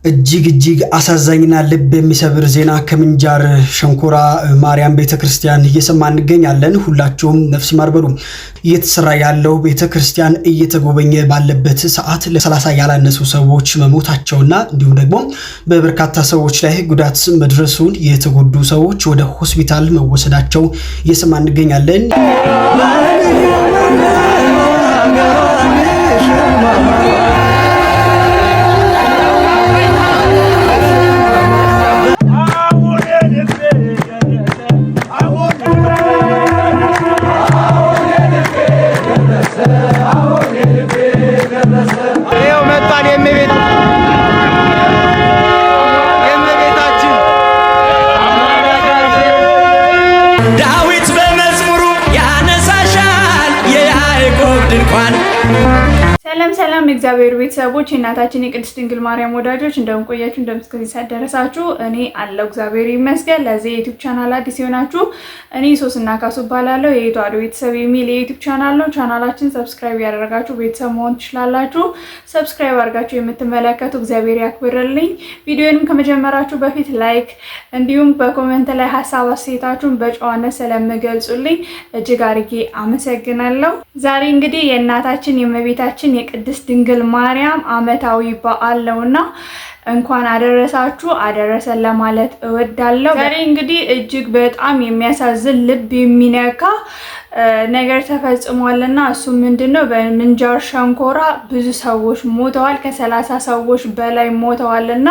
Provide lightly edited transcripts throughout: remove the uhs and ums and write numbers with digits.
እጅግ አሳዛኝና ልብ የሚሰብር ዜና ከምንጃር ሸንኮራ ማርያም ቤተክርስቲያን እየሰማን እንገኛለን። ሁላችሁም ነፍስ ይማር በሉ። እየተሰራ ያለው ቤተክርስቲያን እየተጎበኘ ባለበት ሰዓት ለ30 ያላነሱ ሰዎች መሞታቸውና እንዲሁም ደግሞ በበርካታ ሰዎች ላይ ጉዳት መድረሱን የተጎዱ ሰዎች ወደ ሆስፒታል መወሰዳቸው እየሰማን እንገኛለን። ሰላም እግዚአብሔር ቤተሰቦች እናታችን የቅድስት ድንግል ማርያም ወዳጆች እንደምቆያችሁ እንደምስከዚህ ሳደረሳችሁ እኔ አለው እግዚአብሔር ይመስገን። ለዚህ ዩቲዩብ ቻናል አዲስ ሆናችሁ እኔ ሶስና ካሱ ባላለው የዩቲዩብ ቤተሰብ የሚል የዩቲዩብ ቻናል ነው። ቻናላችን ሰብስክራይብ ያደረጋችሁ ቤተሰብ መሆን ትችላላችሁ። ሰብስክራይብ አድርጋችሁ የምትመለከቱ እግዚአብሔር ያክብርልኝ። ቪዲዮንም ከመጀመራችሁ በፊት ላይክ እንዲሁም በኮሜንት ላይ ሐሳብ አስተያየታችሁን በጨዋነት ስለምገልጹልኝ እጅግ አድርጌ አመሰግናለሁ። ዛሬ እንግዲህ የእናታችን የእመቤታችን የቅድስት ድንግል ማርያም ዓመታዊ በዓል ነውና እንኳን አደረሳችሁ አደረሰን ለማለት እወዳለሁ። ዛሬ እንግዲህ እጅግ በጣም የሚያሳዝን ልብ የሚነካ ነገር ተፈጽሟልና እሱ ምንድነው? በምንጃር ሸንኮራ ብዙ ሰዎች ሞተዋል። ከ30 ሰዎች በላይ ሞተዋልና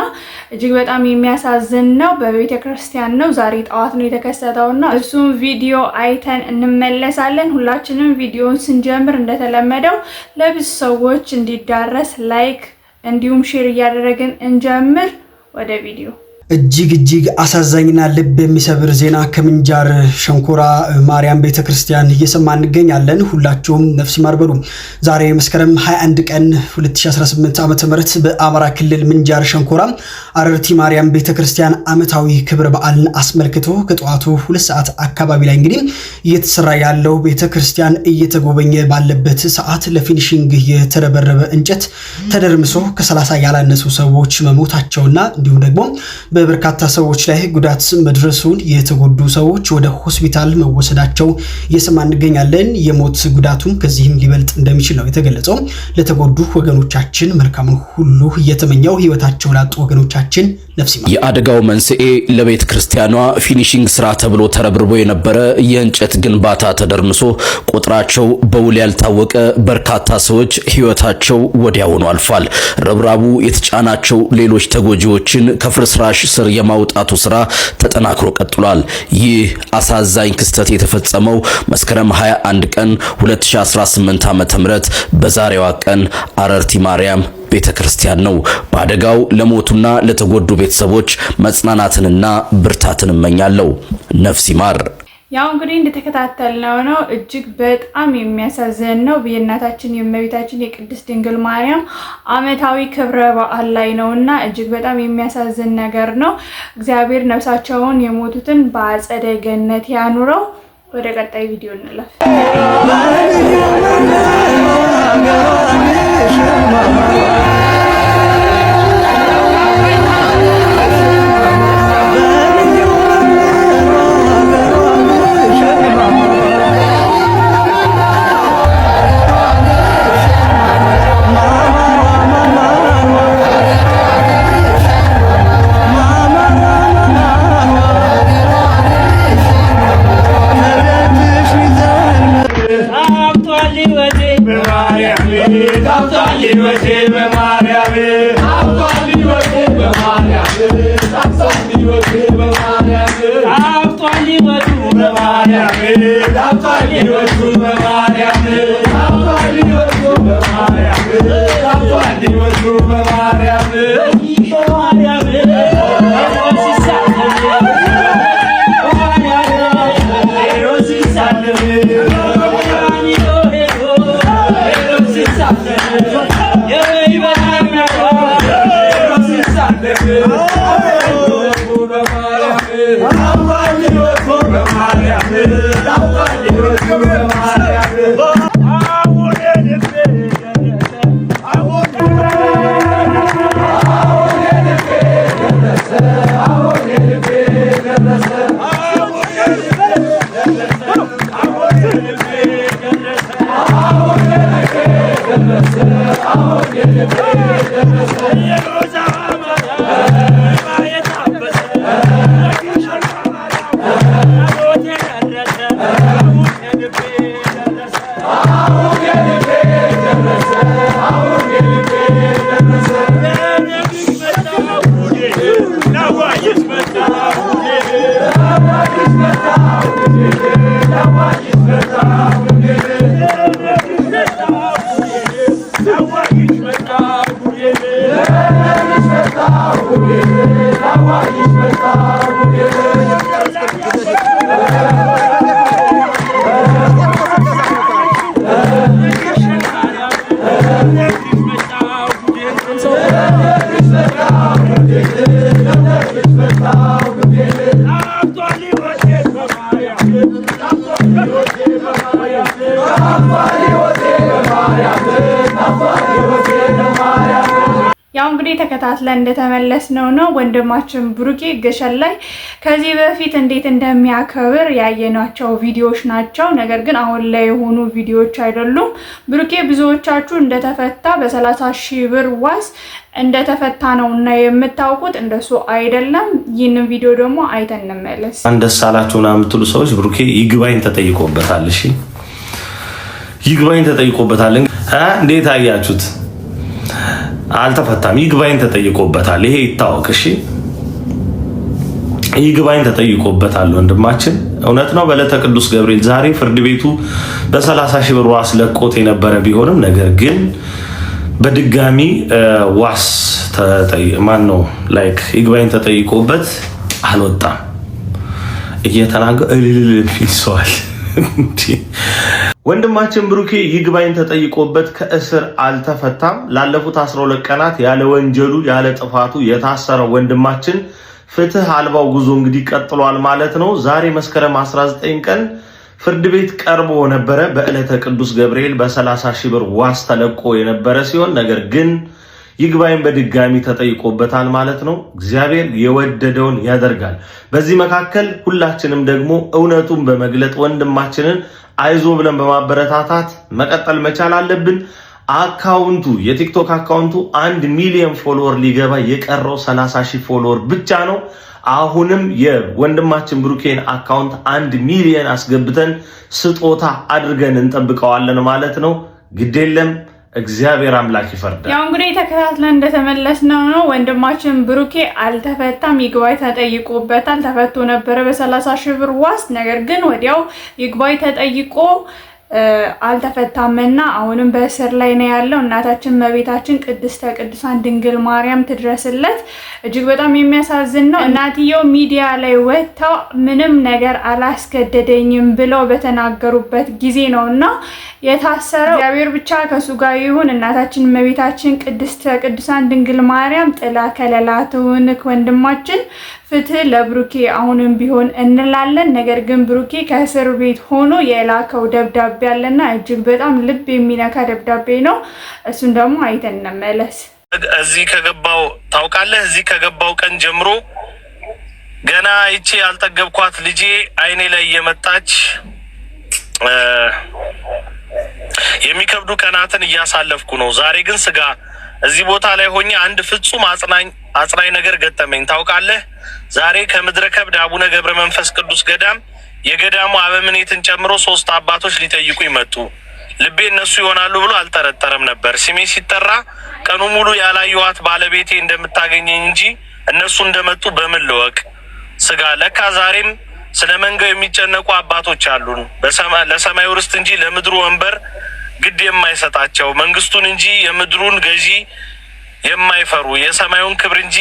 እጅግ በጣም የሚያሳዝን ነው። በቤተክርስቲያን ነው ዛሬ ጠዋት ነው የተከሰተውና እሱም ቪዲዮ አይተን እንመለሳለን። ሁላችንም ቪዲዮውን ስንጀምር እንደተለመደው ለብዙ ሰዎች እንዲዳረስ ላይክ እንዲሁም ሼር እያደረግን እንጀምር። ወደ ቪዲዮ እጅግ አሳዛኝና ልብ የሚሰብር ዜና ከምንጃር ሸንኮራ ማርያም ቤተክርስቲያን እየሰማን እንገኛለን። ሁላችሁም ነፍስ ይማር በሉ። ዛሬ መስከረም 21 ቀን 2018 ዓ.ም በአማራ ክልል ምንጃር ሸንኮራ አረርቲ ማርያም ቤተክርስቲያን ዓመታዊ ክብረ በዓልን አስመልክቶ ከጠዋቱ 2 ሰዓት አካባቢ ላይ እንግዲህ እየተሰራ ያለው ቤተክርስቲያን እየተጎበኘ ባለበት ሰዓት ለፊኒሺንግ የተረበረበ እንጨት ተደርምሶ ከ30 ያላነሱ ሰዎች መሞታቸውና እንዲሁም ደግሞ በበርካታ ሰዎች ላይ ጉዳት መድረሱን የተጎዱ ሰዎች ወደ ሆስፒታል መወሰዳቸው እየሰማን እንገኛለን። የሞት ጉዳቱም ከዚህም ሊበልጥ እንደሚችል ነው የተገለጸው። ለተጎዱ ወገኖቻችን መልካሙን ሁሉ እየተመኘው ህይወታቸው ላጡ ወገኖቻችን ነፍስ ይማር። የአደጋው መንስኤ ለቤተ ክርስቲያኗ ፊኒሺንግ ስራ ተብሎ ተረብርቦ የነበረ የእንጨት ግንባታ ተደርምሶ ቁጥራቸው በውል ያልታወቀ በርካታ ሰዎች ህይወታቸው ወዲያውኑ አልፏል። ረብራቡ የተጫናቸው ሌሎች ተጎጂዎችን ከፍርስራሽ ስር የማውጣቱ ስራ ተጠናክሮ ቀጥሏል። ይህ አሳዛኝ ክስተት የተፈጸመው መስከረም 21 ቀን 2018 ዓ.ም በዛሬዋ ቀን አረርቲ ማርያም ቤተክርስቲያን ነው። በአደጋው ለሞቱና ለተጎዱ ቤተሰቦች መጽናናትንና ብርታትን እመኛለሁ። ነፍስ ይማር። ያው እንግዲህ እንደተከታተልነው ነው እጅግ በጣም የሚያሳዝን ነው። የእናታችን የእመቤታችን የቅድስት ድንግል ማርያም ዓመታዊ ክብረ በዓል ላይ ነውና እጅግ በጣም የሚያሳዝን ነገር ነው። እግዚአብሔር ነፍሳቸውን የሞቱትን በአጸደ ገነት ያኑረው። ወደ ቀጣይ ቪዲዮ እንለፍ። ያው እንግዲህ ተከታትለን እንደተመለስነው ነው ወንድማችን ብሩኬ ገሸን ላይ ከዚህ በፊት እንዴት እንደሚያከብር ያየናቸው ቪዲዮዎች ናቸው። ነገር ግን አሁን ላይ የሆኑ ቪዲዮዎች አይደሉም። ብሩኬ ብዙዎቻችሁ እንደተፈታ በ30,000 ብር ዋስ እንደተፈታ ነውና የምታውቁት እንደሱ አይደለም። ይህንን ቪዲዮ ደግሞ አይተን እንመለስ። አንደስ አላችሁና የምትሉ ሰዎች ብሩኬ ይግባኝ ተጠይቆበታል። እሺ ይግባኝ ተጠይቆበታል። እንዴት አያችሁት? አልተፈታም። ይግባኝ ተጠይቆበታል። ይሄ ይታወቅ። እሺ ይግባኝ ተጠይቆበታል ወንድማችን። እውነት ነው። በዕለተ ቅዱስ ገብርኤል ዛሬ ፍርድ ቤቱ በ30,000 ብር ዋስ ለቆት የነበረ ቢሆንም ነገር ግን በድጋሚ ዋስ ይግባኝ ተጠይቆበት አልወጣም። እየተናገረ ይልሰዋል። ወንድማችን ብሩኬ ይግባኝ ተጠይቆበት ከእስር አልተፈታም። ላለፉት 12 ቀናት ያለ ወንጀሉ ያለ ጥፋቱ የታሰረው ወንድማችን ፍትህ አልባው ጉዞ እንግዲህ ቀጥሏል ማለት ነው። ዛሬ መስከረም 19 ቀን ፍርድ ቤት ቀርቦ ነበረ። በዕለተ ቅዱስ ገብርኤል በ30,000 ብር ዋስ ተለቆ የነበረ ሲሆን ነገር ግን ይግባኝ በድጋሚ ተጠይቆበታል ማለት ነው። እግዚአብሔር የወደደውን ያደርጋል። በዚህ መካከል ሁላችንም ደግሞ እውነቱን በመግለጥ ወንድማችንን አይዞ ብለን በማበረታታት መቀጠል መቻል አለብን። አካውንቱ የቲክቶክ አካውንቱ 1 ሚሊዮን ፎሎወር ሊገባ የቀረው 30,000 ፎሎወር ብቻ ነው። አሁንም የወንድማችን ብሩኬን አካውንት 1 ሚሊዮን አስገብተን ስጦታ አድርገን እንጠብቀዋለን ማለት ነው። ግዴለም እግዚአብሔር አምላክ ይፈርዳል። ያው እንግዲህ ተከታትለን እንደተመለስነው ነው ወንድማችን ብሩኬ አልተፈታም። ይግባኝ ተጠይቆበታል። ተፈቶ ነበረ በ30,000 ብር ዋስ። ነገር ግን ወዲያው ይግባኝ ተጠይቆ አልተፈታምና አሁንም በእስር ላይ ነው ያለው። እናታችን እመቤታችን ቅድስተ ቅዱሳን ድንግል ማርያም ትድረስለት። እጅግ በጣም የሚያሳዝን ነው። እናትየው ሚዲያ ላይ ወጥተው ምንም ነገር አላስገደደኝም ብለው በተናገሩበት ጊዜ ነውና የታሰረው። እግዚአብሔር ብቻ ከሱ ጋር ይሁን። እናታችን እመቤታችን ቅድስተ ቅዱሳን ድንግል ማርያም ጥላ ከለላ ትሁንክ። ወንድማችን ፍትህ ለብሩኬ አሁንም ቢሆን እንላለን። ነገር ግን ብሩኬ ከእስር ቤት ሆኖ የላከው ደብዳቤ ያለና እጅግ በጣም ልብ የሚነካ ደብዳቤ ነው። እሱን ደግሞ አይተን እንመለስ። እዚህ ከገባው ታውቃለህ፣ እዚህ ከገባው ቀን ጀምሮ ገና ይቺ ያልጠገብኳት ልጄ አይኔ ላይ እየመጣች የሚከብዱ ቀናትን እያሳለፍኩ ነው። ዛሬ ግን ስጋ እዚህ ቦታ ላይ ሆኜ አንድ ፍጹም አጽናኝ ነገር ገጠመኝ። ታውቃለህ፣ ዛሬ ከምድረ ከብድ አቡነ ገብረ መንፈስ ቅዱስ ገዳም የገዳሙ አበምኔትን ጨምሮ 3 አባቶች ሊጠይቁ ይመጡ። ልቤ እነሱ ይሆናሉ ብሎ አልጠረጠረም ነበር። ስሜ ሲጠራ ቀኑ ሙሉ ያላየኋት ባለቤቴ እንደምታገኘኝ እንጂ እነሱ እንደመጡ በምን ልወቅ? ስጋ ለካ ዛሬም ስለ መንጋው የሚጨነቁ አባቶች አሉን። ለሰማዩ ርስት እንጂ ለምድሩ ወንበር ግድ የማይሰጣቸው፣ መንግስቱን እንጂ የምድሩን ገዢ የማይፈሩ፣ የሰማዩን ክብር እንጂ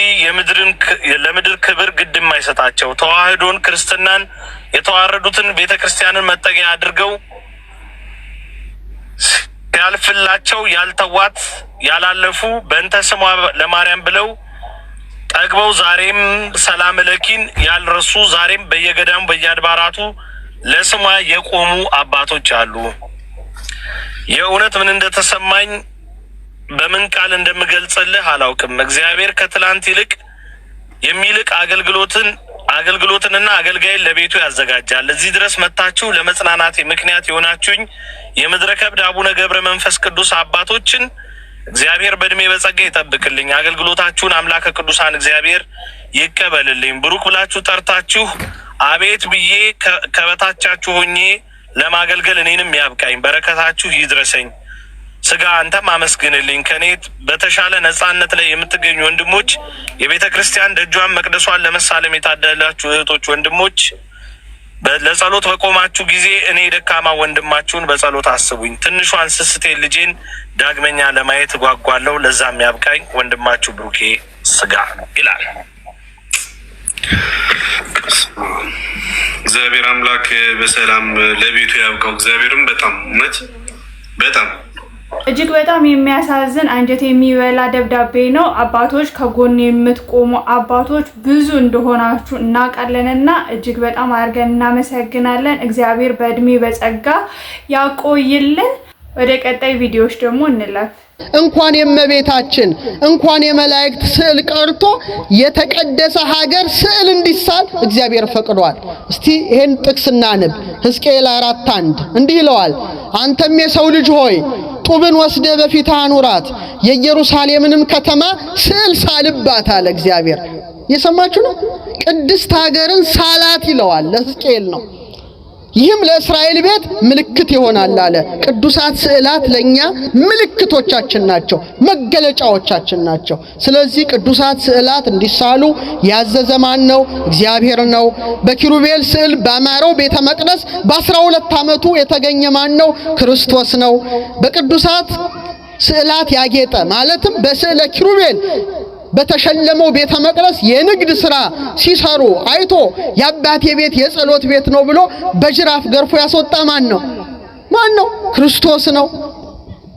ለምድር ክብር ግድ የማይሰጣቸው፣ ተዋህዶን ክርስትናን የተዋረዱትን ቤተ ክርስቲያንን መጠጊያ አድርገው ያልፍላቸው ያልተዋት ያላለፉ በእንተ ስሟ ለማርያም ብለው ጠግበው ዛሬም ሰላም ለኪን ያልረሱ ዛሬም በየገዳሙ በየአድባራቱ ለስሟ የቆሙ አባቶች አሉ። የእውነት ምን እንደተሰማኝ በምን ቃል እንደምገልጽልህ አላውቅም። እግዚአብሔር ከትላንት ይልቅ የሚልቅ አገልግሎትንና አገልጋይን ለቤቱ ያዘጋጃል። እዚህ ድረስ መጥታችሁ ለመጽናናቴ ምክንያት የሆናችሁኝ የምድረ ከብድ አቡነ ገብረ መንፈስ ቅዱስ አባቶችን እግዚአብሔር በእድሜ በጸጋ ይጠብቅልኝ። አገልግሎታችሁን አምላከ ቅዱሳን እግዚአብሔር ይቀበልልኝ። ብሩክ ብላችሁ ጠርታችሁ አቤት ብዬ ከበታቻችሁ ሆኜ ለማገልገል እኔንም ያብቃኝ። በረከታችሁ ይድረሰኝ። ስጋ አንተም አመስግንልኝ። ከኔ በተሻለ ነጻነት ላይ የምትገኙ ወንድሞች፣ የቤተ ክርስቲያን ደጇን መቅደሷን ለመሳለም የታደላችሁ እህቶች፣ ወንድሞች ለጸሎት በቆማችሁ ጊዜ እኔ ደካማ ወንድማችሁን በጸሎት አስቡኝ። ትንሿን ስስቴን ልጄን ዳግመኛ ለማየት ጓጓለሁ። ለዛም ያብቃኝ ወንድማችሁ ብሩኬ ስጋ ይላል። እግዚአብሔር አምላክ በሰላም ለቤቱ ያብቃው። እግዚአብሔርም በጣም እጅግ በጣም የሚያሳዝን አንጀት የሚበላ ደብዳቤ ነው። አባቶች ከጎን የምትቆሙ አባቶች ብዙ እንደሆናችሁ እናውቃለንና እጅግ በጣም አድርገን እናመሰግናለን። እግዚአብሔር በእድሜ በጸጋ ያቆይልን። ወደ ቀጣይ ቪዲዮዎች ደግሞ እንለፍ። እንኳን የእመቤታችን እንኳን የመላእክት ስዕል ቀርቶ የተቀደሰ ሀገር ስዕል እንዲሳል እግዚአብሔር ፈቅዷል። እስቲ ይሄን ጥቅስ እናንብ። ሕዝቅኤል 4:1 እንዲህ ይለዋል፣ አንተም የሰው ልጅ ሆይ ጡብን ወስደ በፊትህ አኑራት፣ የኢየሩሳሌምንም ከተማ ስዕል ሳልባት አለ እግዚአብሔር። የሰማችሁ ነው። ቅድስት ሀገርን ሳላት ይለዋል። ለሕዝቅኤል ነው። ይህም ለእስራኤል ቤት ምልክት ይሆናል አለ። ቅዱሳት ስዕላት ለኛ ምልክቶቻችን ናቸው፣ መገለጫዎቻችን ናቸው። ስለዚህ ቅዱሳት ስዕላት እንዲሳሉ ያዘዘ ማን ነው? እግዚአብሔር ነው። በኪሩቤል ስዕል ባማረው ቤተ መቅደስ በ12 ዓመቱ የተገኘ ማን ነው? ክርስቶስ ነው። በቅዱሳት ስዕላት ያጌጠ ማለትም በስዕለ ኪሩቤል በተሸለመው ቤተ መቅደስ የንግድ ሥራ ሲሰሩ አይቶ የአባቴ ቤት የጸሎት ቤት ነው ብሎ በጅራፍ ገርፎ ያስወጣ ማን ነው? ክርስቶስ ነው።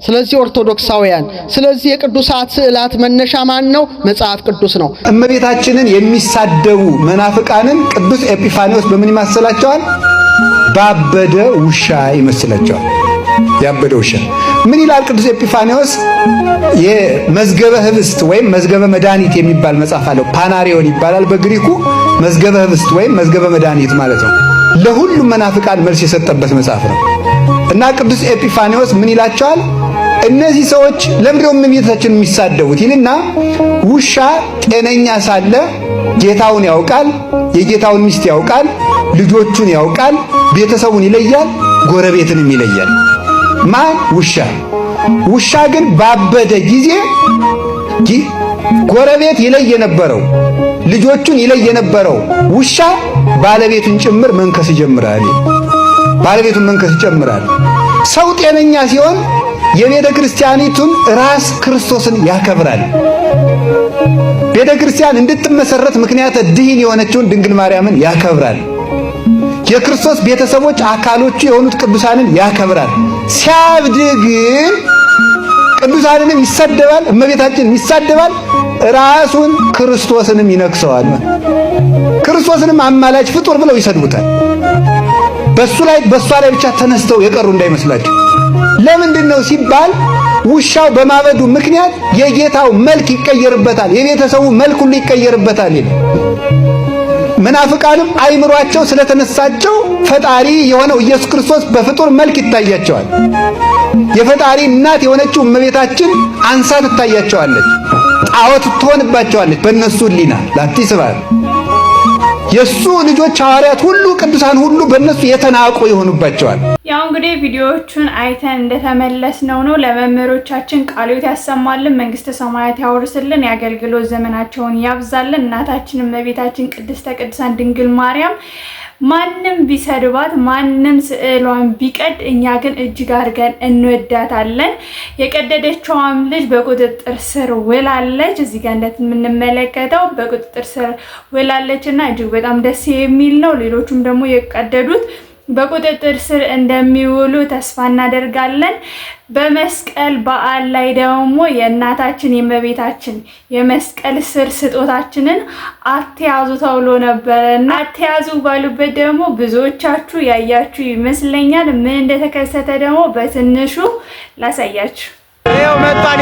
ስለዚህ ኦርቶዶክሳውያን፣ ስለዚህ የቅዱሳት ስዕላት መነሻ ማን ነው? መጽሐፍ ቅዱስ ነው። እመቤታችንን የሚሳደቡ መናፍቃንን ቅዱስ ኤጲፋኒዎስ በምን ይመስላቸዋል? ባበደ ውሻ ይመስላቸዋል። ያበደ ውሻ ምን ይላል ቅዱስ ኤጲፋኒዎስ? የመዝገበ ህብስት ወይም መዝገበ መድኃኒት የሚባል መጽሐፍ አለው። ፓናሪዮን ይባላል በግሪኩ። መዝገበ ህብስት ወይም መዝገበ መድኃኒት ማለት ነው። ለሁሉም መናፍቃን መልስ የሰጠበት መጽሐፍ ነው እና ቅዱስ ኤጲፋኒዎስ ምን ይላቸዋል? እነዚህ ሰዎች ለምንድነው እመቤታችንን የሚሳደቡት ይልና ውሻ ጤነኛ ሳለ ጌታውን ያውቃል፣ የጌታውን ሚስት ያውቃል፣ ልጆቹን ያውቃል፣ ቤተሰቡን ይለያል፣ ጎረቤትንም ይለያል። ማን? ውሻ። ውሻ ግን ባበደ ጊዜ ጎረቤት ይለይ የነበረው ልጆቹን ይለይ የነበረው ውሻ ባለቤቱን ጭምር መንከስ ይጀምራል። ባለቤቱን መንከስ ይጀምራል። ሰው ጤነኛ ሲሆን የቤተ ክርስቲያኒቱን ራስ ክርስቶስን ያከብራል። ቤተ ክርስቲያን እንድትመሰረት ምክንያት ድህን የሆነችውን ድንግል ማርያምን ያከብራል። የክርስቶስ ቤተሰቦች አካሎቹ የሆኑት ቅዱሳንን ያከብራል። ሲያብድ ግን ቅዱሳንንም ይሳደባል፣ እመቤታችንን ይሳደባል፣ ራሱን ክርስቶስንም ይነክሰዋል። ክርስቶስንም አማላጅ ፍጡር ብለው ይሰድቡታል። በሷ ላይ ብቻ ተነስተው የቀሩ እንዳይመስላችሁ። ለምንድነው ሲባል ውሻው በማበዱ ምክንያት የጌታው መልክ ይቀየርበታል፣ የቤተሰቡ መልክ ሁሉ ይቀየርበታል ይላል። መናፍቃንም አይምሯቸው ስለተነሳቸው ፈጣሪ የሆነው ኢየሱስ ክርስቶስ በፍጡር መልክ ይታያቸዋል። የፈጣሪ እናት የሆነችው እመቤታችን አንሳ ትታያቸዋለች፣ ጣዖት ትሆንባቸዋለች። በእነሱ ሕሊና ላትስባል። የሱ ልጆች ሐዋርያት ሁሉ ቅዱሳን ሁሉ በእነሱ የተናቁ ይሆኑባቸዋል። ያው እንግዲህ ቪዲዮዎቹን አይተን እንደተመለስነው ነው። ለመምህሮቻችን ቃልዮት ያሰማልን፣ መንግስተ ሰማያት ያወርስልን፣ የአገልግሎት ዘመናቸውን ያብዛልን። እናታችን እመቤታችን ቅድስተ ቅዱሳን ድንግል ማርያም ማንም ቢሰድባት ማንም ስዕሏን ቢቀድ እኛ ግን እጅግ አድርገን እንወዳታለን። የቀደደችዋም ልጅ በቁጥጥር ስር ውላለች። እዚህ ጋር እንደምንመለከተው በቁጥጥር ስር ውላለች እና እጅግ በጣም ደስ የሚል ነው። ሌሎቹም ደግሞ የቀደዱት በቁጥጥር ስር እንደሚውሉ ተስፋ እናደርጋለን። በመስቀል በዓል ላይ ደግሞ የእናታችን የእመቤታችን የመስቀል ስር ስጦታችንን አትያዙ ተብሎ ነበረና አትያዙ ባሉበት ደግሞ ብዙዎቻችሁ ያያችሁ ይመስለኛል። ምን እንደተከሰተ ደግሞ በትንሹ ላሳያችሁ። ይሄው መጣን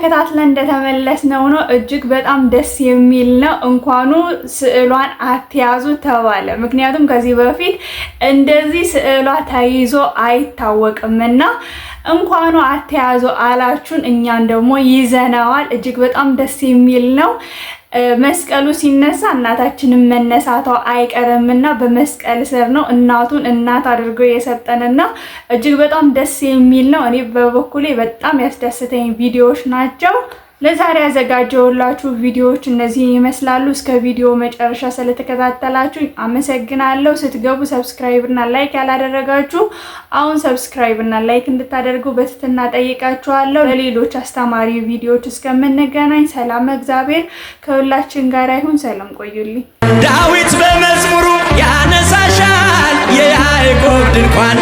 ተከታትለን እንደተመለስነው ነው። እጅግ በጣም ደስ የሚል ነው። እንኳኑ ስዕሏን አትያዙ ተባለ። ምክንያቱም ከዚህ በፊት እንደዚህ ስዕሏ ተይዞ አይታወቅምና እንኳኑ አትያዙ አላችሁን። እኛን ደግሞ ይዘናዋል። እጅግ በጣም ደስ የሚል ነው። መስቀሉ ሲነሳ እናታችንን መነሳቷ አይቀርምና በመስቀል ስር ነው እናቱን እናት አድርጎ የሰጠንና እጅግ በጣም ደስ የሚል ነው። እኔ በበኩሌ በጣም ያስደስተኝ ቪዲዮዎች ናቸው። ለዛሬ ያዘጋጀሁላችሁ ቪዲዮዎች እነዚህ ይመስላሉ። እስከ ቪዲዮ መጨረሻ ስለተከታተላችሁ አመሰግናለሁ። ስትገቡ ሰብስክራይብ እና ላይክ ያላደረጋችሁ አሁን ሰብስክራይብ እና ላይክ እንድታደርጉ በትህትና ጠይቃችኋለሁ። ለሌሎች አስተማሪ ቪዲዮዎች እስከምንገናኝ ሰላም እግዚአብሔር ከሁላችን ጋር ይሁን። ሰላም ቆዩልኝ። ዳዊት በመዝሙሩ ያነሳሻል የያዕቆብ ድንኳን